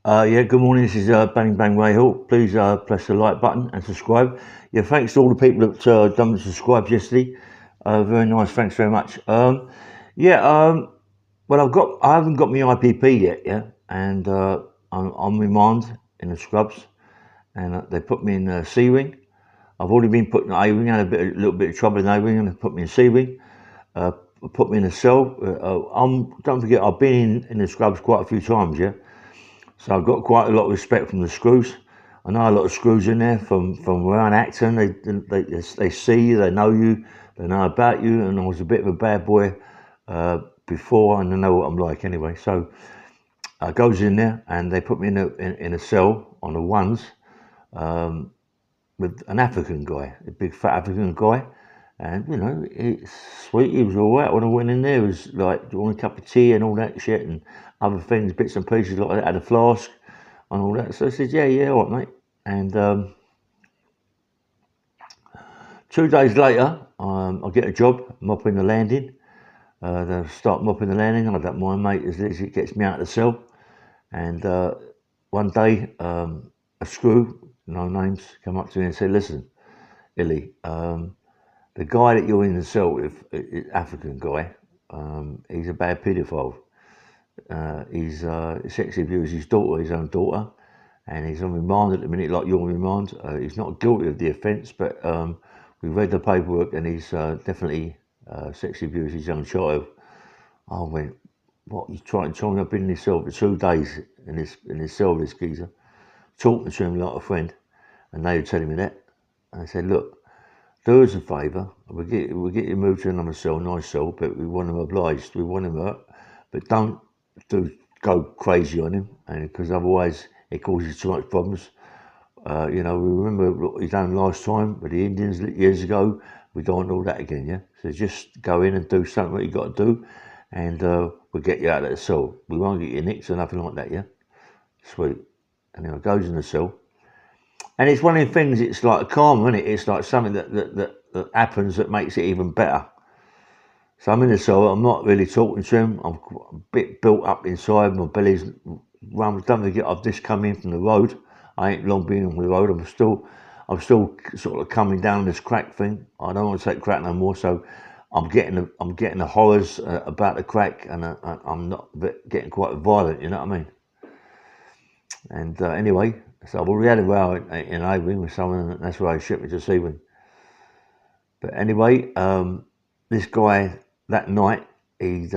Yeah, good morning. This is Bang Bang Ray Hill. Please press the like button and subscribe. Yeah, thanks to all the people that done the subscribe yesterday. Very nice. Thanks very much. Yeah. Well, I haven't got my IPP yet. Yeah, and I'm on remand in the scrubs, and they put me in C wing. I've already been put in A wing. Had a little bit of trouble in A wing, and they put me in C wing. Uh, Put me in a cell. Don't forget, I've been in the scrubs quite a few times. Yeah. So I've got quite a lot of respect from the screws. I know a lot of screws in there from around Acton. They see you, they know you, they know about you. And I was a bit of a bad boy before, and I know what I'm like anyway. So I goes in there, and they put me in a cell on the ones with an African guy, a big fat African guy. And it's sweet. He was all right when I went in there. It was like, do you want a cup of tea and all that shit and other things, bits and pieces like that. Had a flask and all that. So I said, yeah, all right, mate. And 2 days later, I get a job mopping the landing. They start mopping the landing. I don't mind, mate, as long as it gets me out of the cell. And one day, a screw, no names, come up to me and said, listen, Illy, the guy that you're in the cell with, African guy, he's a bad paedophile. He's sexually abused his daughter, his own daughter, and he's on remand at the minute, like you're on remand. He's not guilty of the offence, but we read the paperwork, and he's definitely sexually abused his young child. I went, what? You trying to tell me I've been in this cell for 2 days in this cell with this geezer, talking to him like a friend, and they were telling me that. And I said, look, do us a favour. We'll get you moved to another cell, nice cell, but we want him obliged. We want him hurt, but don't go crazy on him, and because otherwise it causes too much problems. We remember what he done last time with the Indians years ago. We don't want all that again, yeah. So just go in and do something that you got to do, and we'll get you out of the cell. We won't get you nicked or nothing like that, yeah. Sweet. And then it goes in the cell. And it's one of the things, it's like a karma, isn't it? It's like something that happens that makes it even better. So I'm in the cell, I'm not really talking to him. I'm a bit built up inside, my belly's run. Don't forget, I've just come in from the road. I ain't long been on the road. I'm still sort of coming down this crack thing. I don't want to take crack no more, so I'm getting the horrors about the crack, and I'm not getting quite violent, you know what I mean? And anyway, so I've already had a row in Avon with someone, and that's why they shipped me to Seaman. But anyway, this guy that night, he'd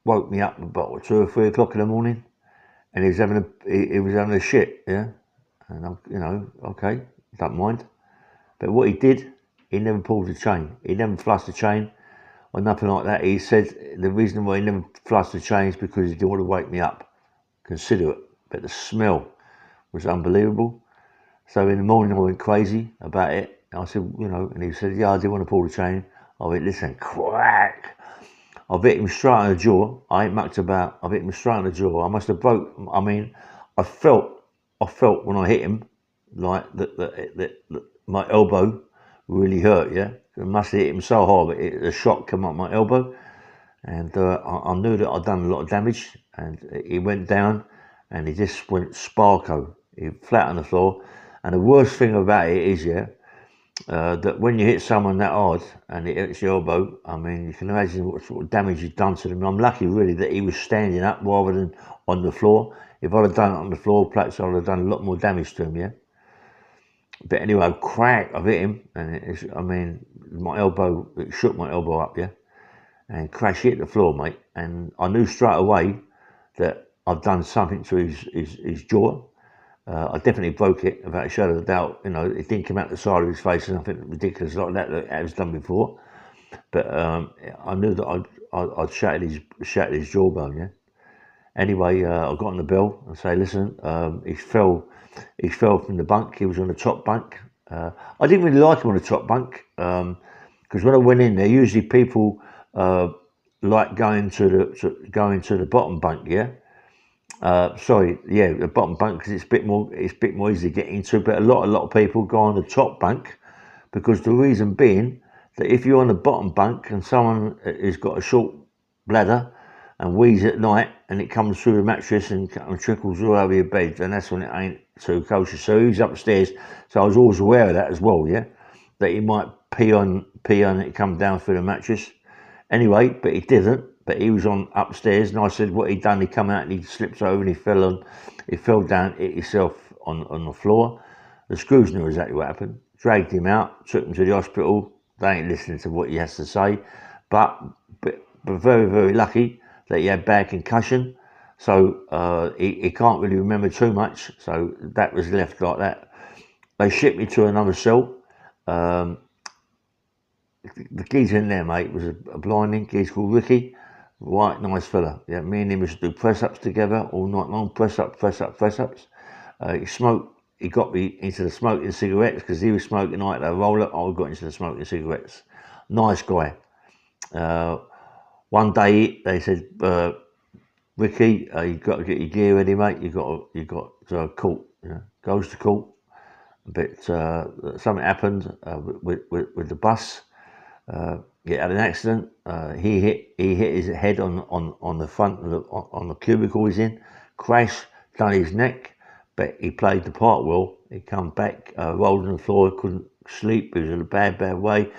woke me up about 2 or 3 o'clock in the morning, and he was having a shit, yeah. And I'm, okay, don't mind. But what he did, he never pulled the chain. He never flushed the chain or nothing like that. He said the reason why he never flushed the chain is because he didn't want to wake me up. Consider it. But the smell was unbelievable. So in the morning I went crazy about it. I said, and he said, yeah, I did want to pull the chain. I went, listen, crack. I've hit him straight on the jaw. I ain't mucked about. I've hit him straight on the jaw. I must have I felt when I hit him, like that my elbow really hurt, yeah. It must have hit him so hard that the shot came up my elbow. And I knew that I'd done a lot of damage, and he went down, and he just went sparko. He flat on the floor. And the worst thing about it is, that when you hit someone that hard and it hits your elbow, I mean, you can imagine what sort of damage you've done to them. I'm lucky, really, that he was standing up rather than on the floor. If I'd have done it on the floor, perhaps I'd have done a lot more damage to him, yeah. But anyway, crack, I've hit him, and my elbow, it shook my elbow up, yeah, and crash hit the floor, mate. And I knew straight away that I'd done something to his jaw. I definitely broke it, without a shadow of a doubt. It didn't come out the side of his face or something ridiculous like that I was done before. But I knew that I'd shattered his jawbone, yeah. Anyway, I got on the bell and say, listen, he fell from the bunk. He was on the top bunk. I didn't really like him on the top bunk, because when I went in there, usually people like going to the bottom bunk, yeah. The bottom bunk, because it's a bit more easy to get into. But a lot of people go on the top bunk, because the reason being that if you're on the bottom bunk and someone has got a short bladder, and wheeze at night, and it comes through the mattress and trickles all over your bed, and that's when it ain't too kosher. So he was upstairs, so I was always aware of that as well, yeah, that he might pee on it, come down through the mattress. Anyway, but he didn't. But he was on upstairs, and I said what he'd done. He come out and he slipped over and he fell down, hit himself on the floor. The screws knew exactly what happened. Dragged him out, took him to the hospital. They ain't listening to what he has to say, but very, very lucky that he had bad concussion, so he can't really remember too much, so that was left like that. They shipped me to another cell. The geezer in there, mate, was a blinding geezer called Ricky. Right, nice fella. Yeah, me and him used to do press-ups together all night long, press-ups. He smoked. He got me into the smoking cigarettes because he was smoking like a roller. I got into the smoking cigarettes. Nice guy. One day they said, Ricky, you got to get your gear ready, mate. You got court. You know, goes to court. But something happened with the bus. He had an accident. He hit his head on the front on the cubicle he's in. Crashed, done his neck. But he played the part well. He come back, rolled on the floor, couldn't sleep. He was in a bad way.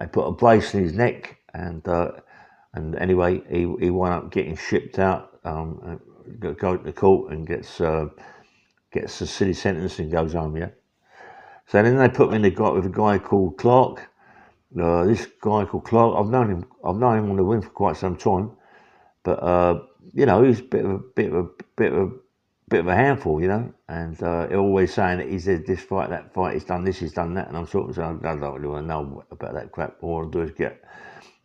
They put a brace in his neck, and anyway, he wound up getting shipped out, go to the court and gets a city sentence and goes home. Yeah. So then they put me with a guy called Clark. This guy called Clark, I've known him on the wing for quite some time, but you know, he's a bit of a handful, you know, and always saying that he's this fight, that fight, he's done this, he's done that, and I'm sort of saying, I don't really want to know about that crap. All I want to do is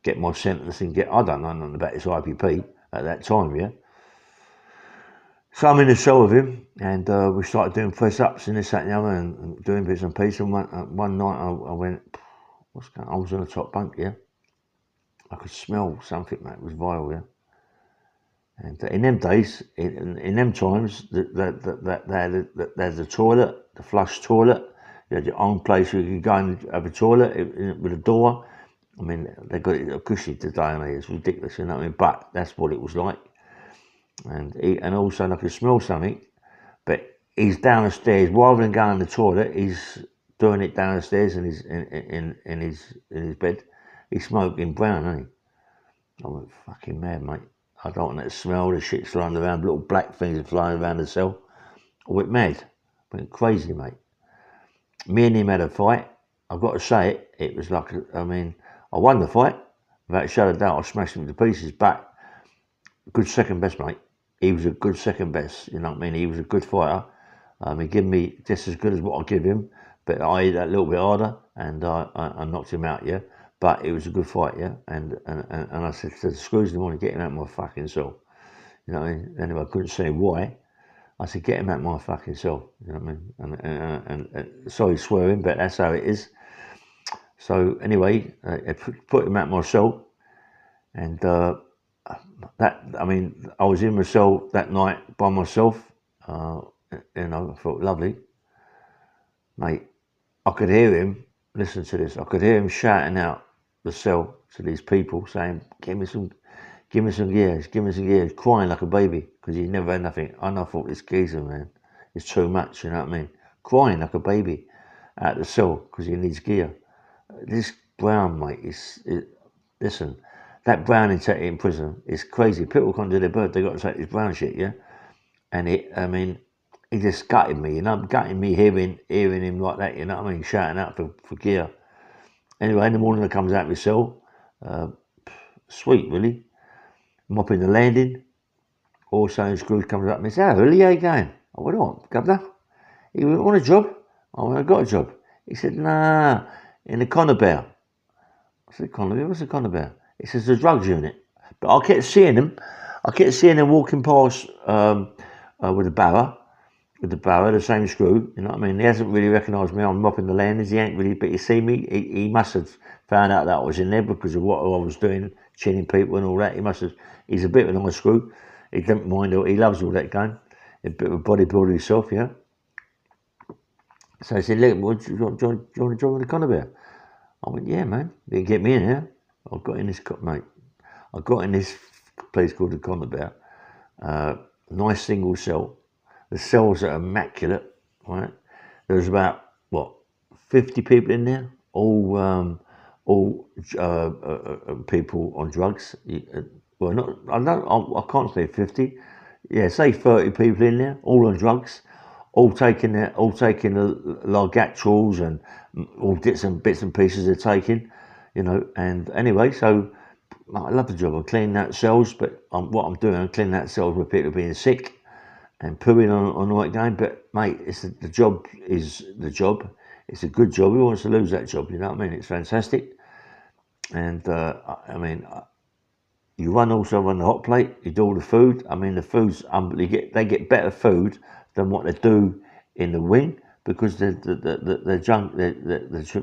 get my sentence and I don't know nothing about this IPP at that time, yeah. So I'm in the cell with him, and we started doing press-ups and this, that, and the other, and doing bits and pieces. And one night I went, what's going on? I was on the top bunk, yeah. I could smell something, mate. It was vile, yeah. And in them days, in them times, there's the toilet, the flush toilet. You had your own place where you could go and have a toilet with a door. I mean, they got it cushy today, I mean, it's ridiculous, you know what I mean? But that's what it was like. And also I could smell something, but he's down the stairs. Rather than going to the toilet, he's doing it down the stairs in his bed. He's smoking brown, isn't he? I went fucking mad, mate. I don't want that smell. The shit's flying around, little black things are flying around the cell. I went mad, went crazy, mate. Me and him had a fight. I've got to say it. It was like, I won the fight. Without a shadow of doubt, I smashed him to pieces. But good second best, mate. He was a good second best. You know what I mean? He was a good fighter. He gave me just as good as what I give him, but I hit that a little bit harder, and I knocked him out. Yeah, but it was a good fight. Yeah, and I said to the screws in the morning, get him out of my fucking cell. You know what I mean? Anyway, I couldn't say why. I said, get him out of my fucking cell. You know what I mean? And sorry swearing, but that's how it is. So anyway, I put him out of my cell, and I was in my cell that night by myself. And I felt lovely, mate. I could hear him. Listen to this. I could hear him shouting out the cell to these people, saying, "Give me some gears," crying like a baby because he never had nothing. And I thought, this geezer, man, it's too much. You know what I mean? Crying like a baby out the cell because he needs gear. This Brown, mate, listen. That Brown in prison is crazy. People can't do their birthday. They got to take this Brown shit, yeah. And he just gutted me, you know, gutting me hearing him like that, you know what I mean, shouting out for gear. Anyway, in the morning I comes out of my cell, sweet really, mopping the landing. All of a sudden Scrooge comes up and he says, "How are you going?" I went, "On, Governor." He went, "Want a job?" I went, "I got a job." He said, "Nah, in the Conor Bear." I said, "Conor Bear? What's the Conor Bear?" He says, "The drugs unit." But I kept seeing him walking past with a barrow. With the barrow, the same screw, you know what I mean? He hasn't really recognised me. I'm mopping the landings. He ain't really, but you see me, he must have found out that I was in there because of what I was doing, chinning people and all that. He's a bit of a nice screw. He don't mind, he loves all that game. A bit of a bodybuilder himself, yeah. So he said, "Look, do you want a job with the Conor Bear?" I went, "Yeah, man." They get me in here. I got in this, mate. I got in this place called the Conabare. Nice single cell. The cells are immaculate, right? There's about, what, 50 people in there, all people on drugs. Well, not, I can't say 50. Yeah, say 30 people in there, all on drugs, all taking the Largatrals and all bits and pieces they're taking, And anyway, so I love the job. I'm cleaning out cells, but what I'm doing, I'm cleaning out cells with people being sick and pooing on the right game. But mate, the job is the job. It's a good job. Who wants to lose that job? You know what I mean? It's fantastic. And you also run the hot plate. You do all the food. I mean, the food's they get better food than what they do in the wing because the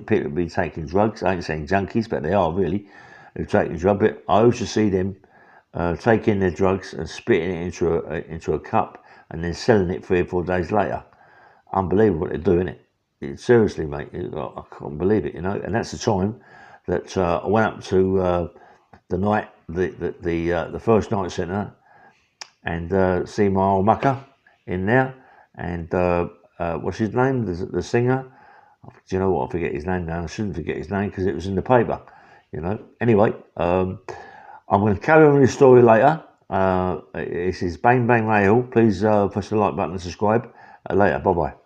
people be taking drugs. I ain't saying junkies, but they are really. They're taking drugs. But I also see them taking their drugs and spitting it into a cup and then selling it 3 or 4 days later. Unbelievable what they're doing. Seriously, mate. I can't believe it. And that's the time that I went up to the night, the first night centre, and see my old mucker in there, and what's his name? The singer. Do you know what? I forget his name now. I shouldn't forget his name because it was in the paper. Anyway, I'm going to carry on with this story later. This is Bang Bang Rahal. Please press the like button and subscribe. Later. Bye bye.